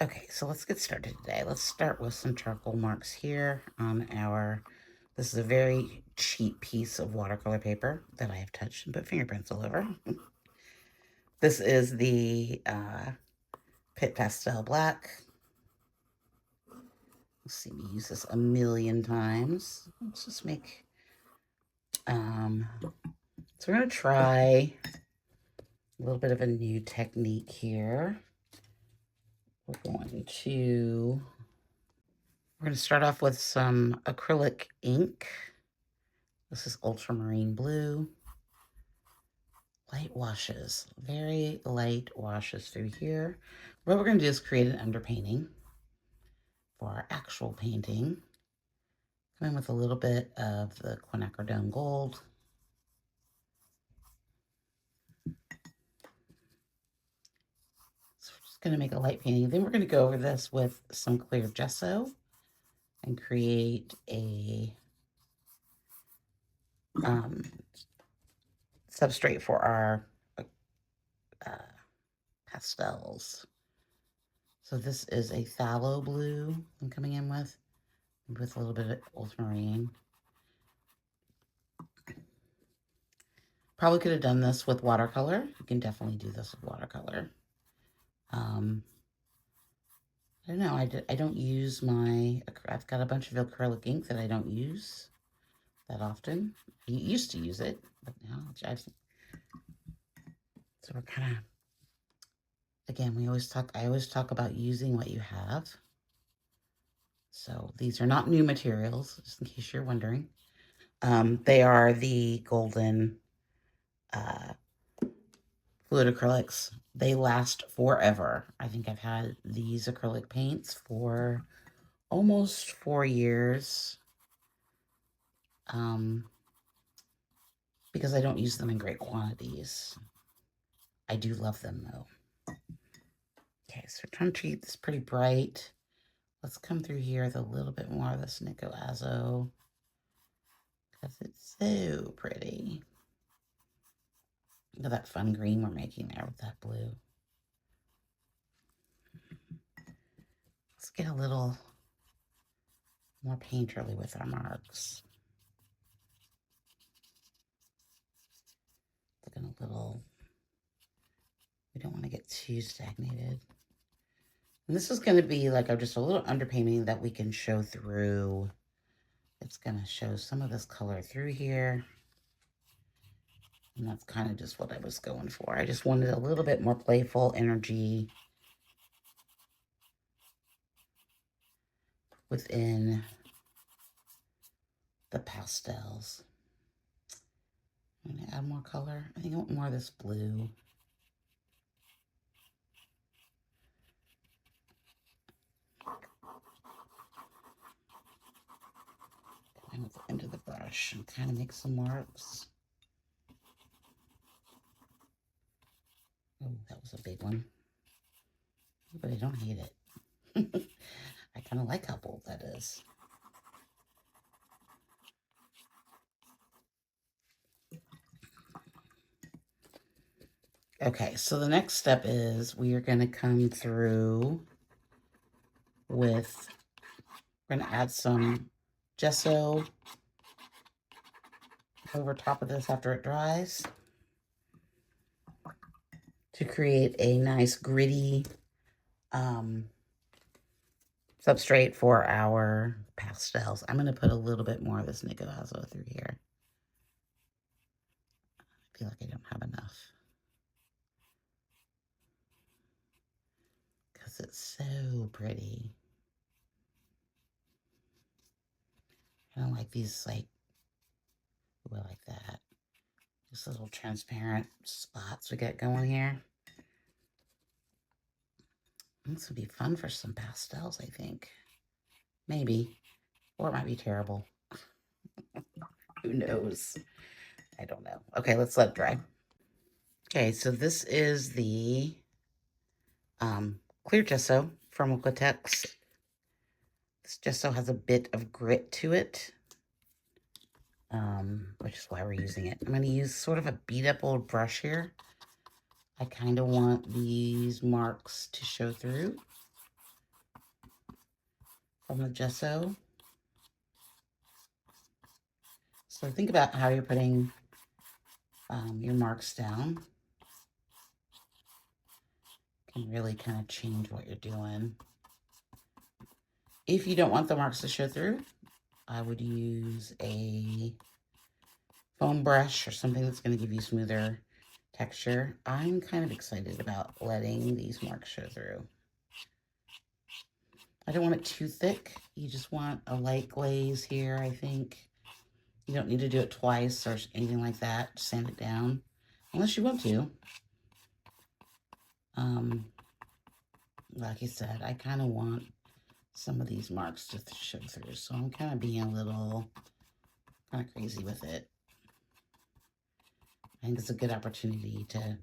Okay, so let's get started today. Let's start with some charcoal marks here on our, this is a very cheap piece of watercolor paper that I have touched and put fingerprints all over. This is the Pitt Pastel Black. Let's see, we use this a million times. Let's just make, so we're gonna try a little bit of a new technique here. We're going to start off with some acrylic ink. This is ultramarine blue. Light washes, very light washes through here. What we're going to do is create an underpainting for our actual painting. Come in with a little bit of the quinacridone gold. So we're just going to make a light painting. Then we're going to go over this with some clear gesso and create a substrate for our pastels. So this is a phthalo blue I'm coming in with a little bit of ultramarine. Probably could have done this with watercolor. You can definitely do this with watercolor. I don't know. I don't use my, I've got a bunch of acrylic ink that I don't use that often. I used to use it, but now so we're kind of, again, I always talk about using what you have. So these are not new materials, just in case you're wondering. They are the Golden Fluid Acrylics. They last forever. I think I've had these acrylic paints for almost 4 years. Because I don't use them in great quantities. I do love them though. Okay, so we're trying to treat this pretty bright. Let's come through here with a little bit more of this Nico Azo because it's so pretty. Look at that fun green we're making there with that blue. Let's get a little more painterly with our marks. Looking a little, we don't want to get too stagnated. And this is going to be like just a little underpainting that we can show through. It's going to show some of this color through here. And that's kind of just what I was going for. I just wanted a little bit more playful energy within the pastels. I'm going to add more color. I think I want more of this blue. Come with the end of the brush and kind of make some marks. Oh, that was a big one. But I don't hate it. I kind of like how bold that is. Okay, so the next step is we are going to come through with, we're going to add some gesso over top of this after it dries to create a nice gritty substrate for our pastels. I'm going to put a little bit more of this Nico Azo through here. I feel like I don't have enough because it's so pretty. I don't like these, like, ooh, I like that. Just little transparent spots we got going here. This would be fun for some pastels, I think. Maybe. Or it might be terrible. Who knows? I don't know. Okay, let's let it dry. Okay, so this is the clear gesso from Liquitex. This gesso has a bit of grit to it, which is why we're using it. I'm going to use sort of a beat up old brush here. I kind of want these marks to show through. from the gesso. So think about how you're putting your marks down. Can really kind of change what you're doing. If you don't want the marks to show through, I would use a foam brush or something that's going to give you smoother texture. I'm kind of excited about letting these marks show through. I don't want it too thick. You just want a light glaze here, I think. You don't need to do it twice or anything like that. Just sand it down, unless you want to. Like I said, I kind of want some of these marks to show through, so I'm kind of being a little kind of crazy with it. I think it's a good opportunity to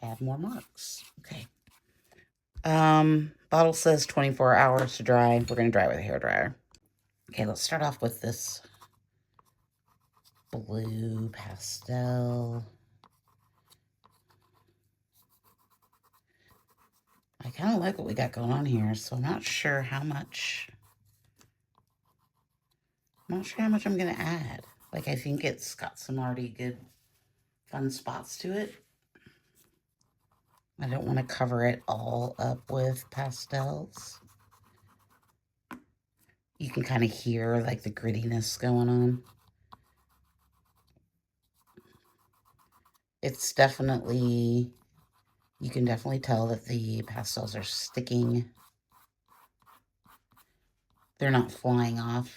add more marks. Okay. Bottle says 24 hours to dry. We're going to dry with a hairdryer. Okay, let's start off with this blue pastel. I kind of like what we got going on here, so I'm not sure how much. I'm not sure how much I'm going to add. Like, I think it's got some already good, fun spots to it. I don't want to cover it all up with pastels. You can kind of hear, like, the grittiness going on. It's definitely, you can definitely tell that the pastels are sticking. They're not flying off.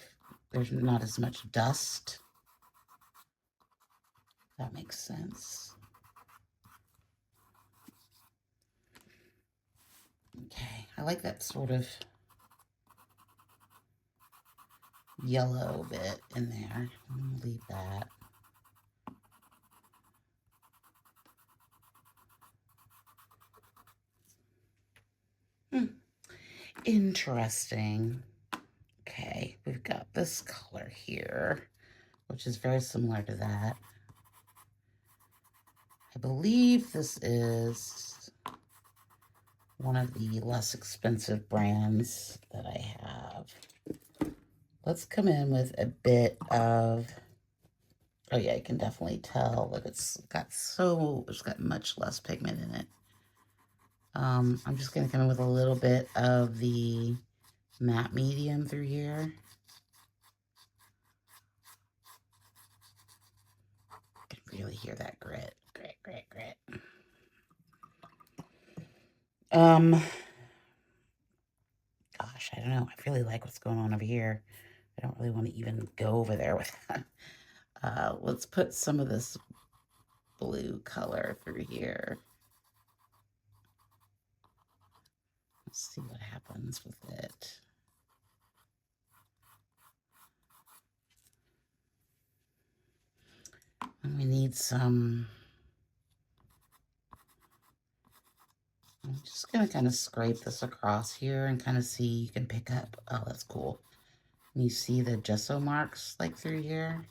There's not as much dust. That makes sense. Okay, I like that sort of yellow bit in there. I'm gonna leave that. Interesting. Okay, we've got this color here, which is very similar to that. I believe this is one of the less expensive brands that I have. Let's come in with a bit of, oh yeah, you can definitely tell that it's got much less pigment in it. I'm just gonna come in with a little bit of the matte medium through here. You can really hear that grit. Grit. Gosh, I don't know. I really like what's going on over here. I don't really want to even go over there with that. Let's put some of this blue color through here. Let's see what happens with it. And we need some, I'm just going to kind of scrape this across here and kind of see, you can pick up, oh, that's cool. And you see the gesso marks like through here?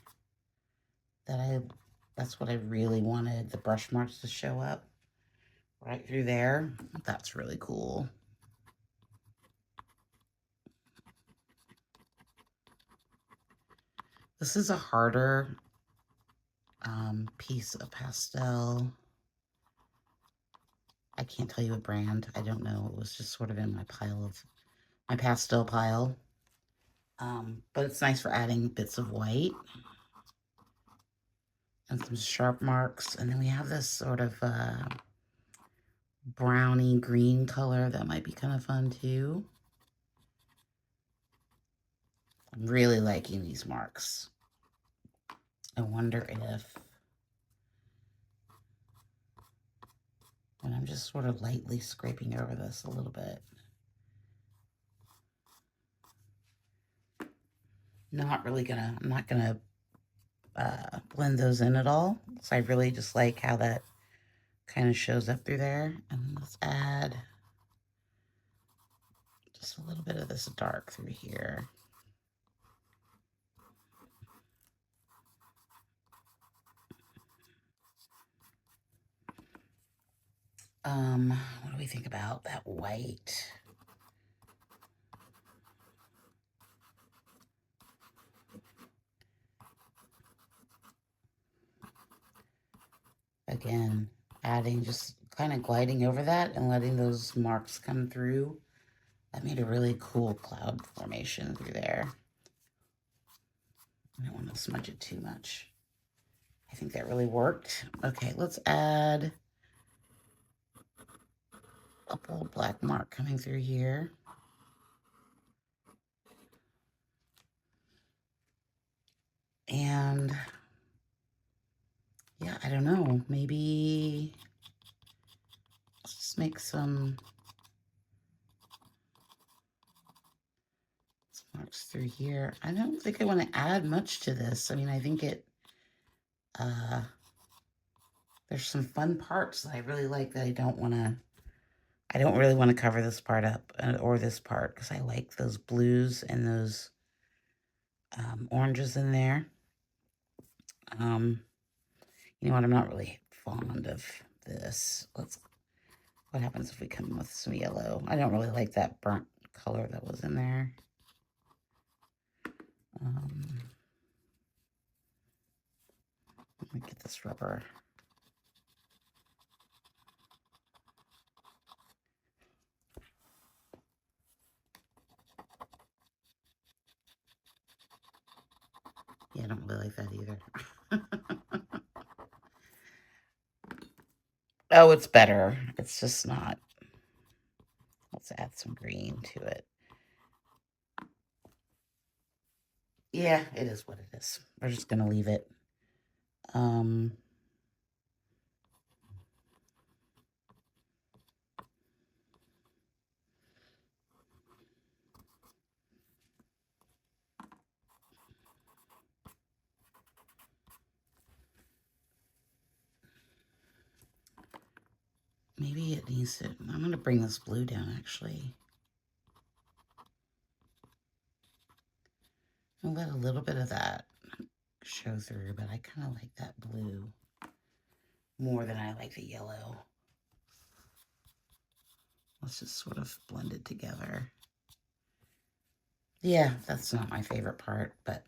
That's what I really wanted, the brush marks to show up right through there. That's really cool. This is a harder piece of pastel. I can't tell you a brand. I don't know. It was just sort of in my pastel pile. But it's nice for adding bits of white and some sharp marks. And then we have this sort of browny green color that might be kind of fun too. I'm really liking these marks. I wonder if, and I'm just sort of lightly scraping over this a little bit. I'm not gonna blend those in at all. So I really just like how that kind of shows up through there. And let's add just a little bit of this dark through here. What do we think about that white? Again, adding, just kind of gliding over that and letting those marks come through. That made a really cool cloud formation through there. I don't want to smudge it too much. I think that really worked. Okay, let's add a bold black mark coming through here. And yeah, I don't know, maybe let's just make some marks through here. I don't think I want to add much to this. I mean, I think there's some fun parts that I really like that I don't really want to cover this part up or this part, because I like those blues and those oranges in there. You know what? I'm not really fond of this. What happens if we come in with some yellow? I don't really like that burnt color that was in there. Let me get this rubber. Yeah, I don't really like that either. Oh, it's better. It's just not. Let's add some green to it. Yeah, it is what it is. We're just going to leave it. Maybe it needs to, I'm going to bring this blue down actually. I'll let a little bit of that show through, but I kind of like that blue more than I like the yellow. Let's just sort of blend it together. Yeah, that's not my favorite part, but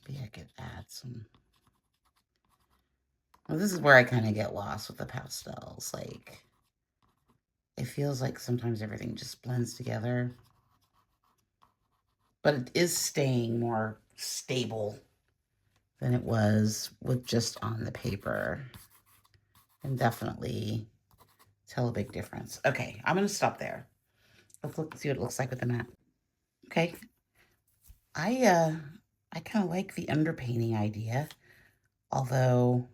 maybe I could add some. Well, this is where I kind of get lost with the pastels. Like, it feels like sometimes everything just blends together. But it is staying more stable than it was with just on the paper. And definitely tell a big difference. Okay, I'm going to stop there. Let's see what it looks like with the mat. Okay. I kind of like the underpainting idea. Although,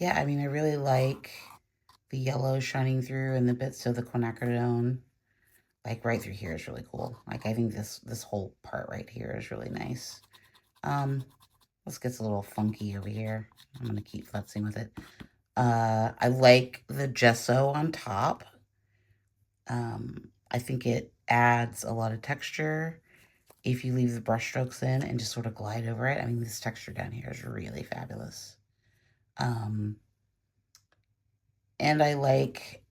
yeah, I mean, I really like the yellow shining through and the bits of the quinacridone. Like right through here is really cool. Like I think this whole part right here is really nice. This gets a little funky over here. I'm gonna keep futzing with it. I like the gesso on top. I think it adds a lot of texture if you leave the brush strokes in and just sort of glide over it. I mean, this texture down here is really fabulous. And I like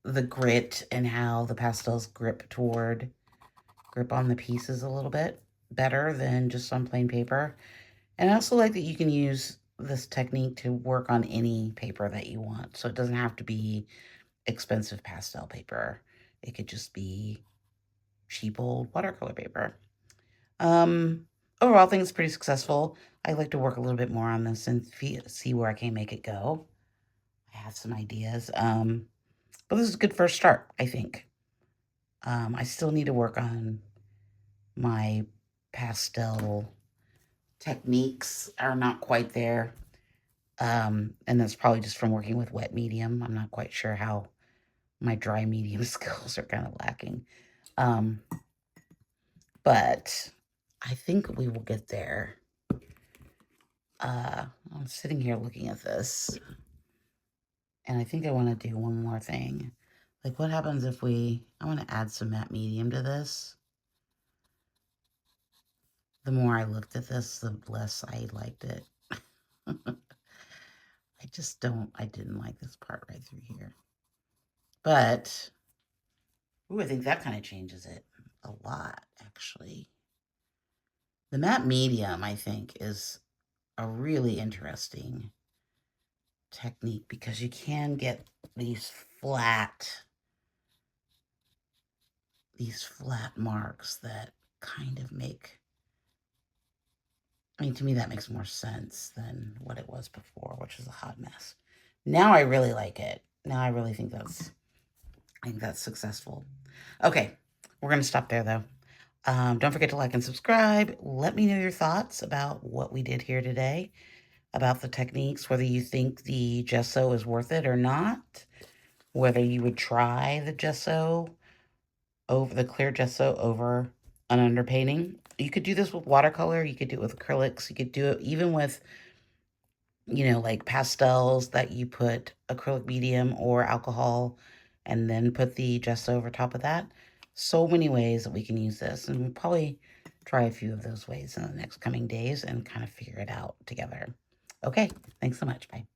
the grit and how the pastels grip on the pieces a little bit better than just on plain paper. And I also like that you can use this technique to work on any paper that you want. So it doesn't have to be expensive pastel paper. It could just be cheap old watercolor paper. Overall, I think it's pretty successful. I'd like to work a little bit more on this and see where I can make it go. I have some ideas. But this is a good first start, I think. I still need to work on my pastel techniques are not quite there. And that's probably just from working with wet medium. I'm not quite sure how my dry medium skills are kind of lacking. But I think we will get there. I'm sitting here looking at this, and I think I want to do one more thing. Like, what happens if I want to add some matte medium to this. The more I looked at this, the less I liked it. I didn't like this part right through here. But, ooh, I think that kind of changes it a lot, actually. The matte medium, I think, is a really interesting technique because you can get these flat marks that kind of make, I mean, to me, that makes more sense than what it was before, which is a hot mess. Now I really like it. Now I really think that's successful. Okay, we're going to stop there, though. Don't forget to like and subscribe. Let me know your thoughts about what we did here today, about the techniques, whether you think the gesso is worth it or not, whether you would try the gesso over the clear gesso over an underpainting. You could do this with watercolor. You could do it with acrylics. You could do it even with, you know, like pastels that you put acrylic medium or alcohol and then put the gesso over top of that. So many ways that we can use this, and we'll probably try a few of those ways in the next coming days and kind of figure it out together. Okay, thanks so much. Bye.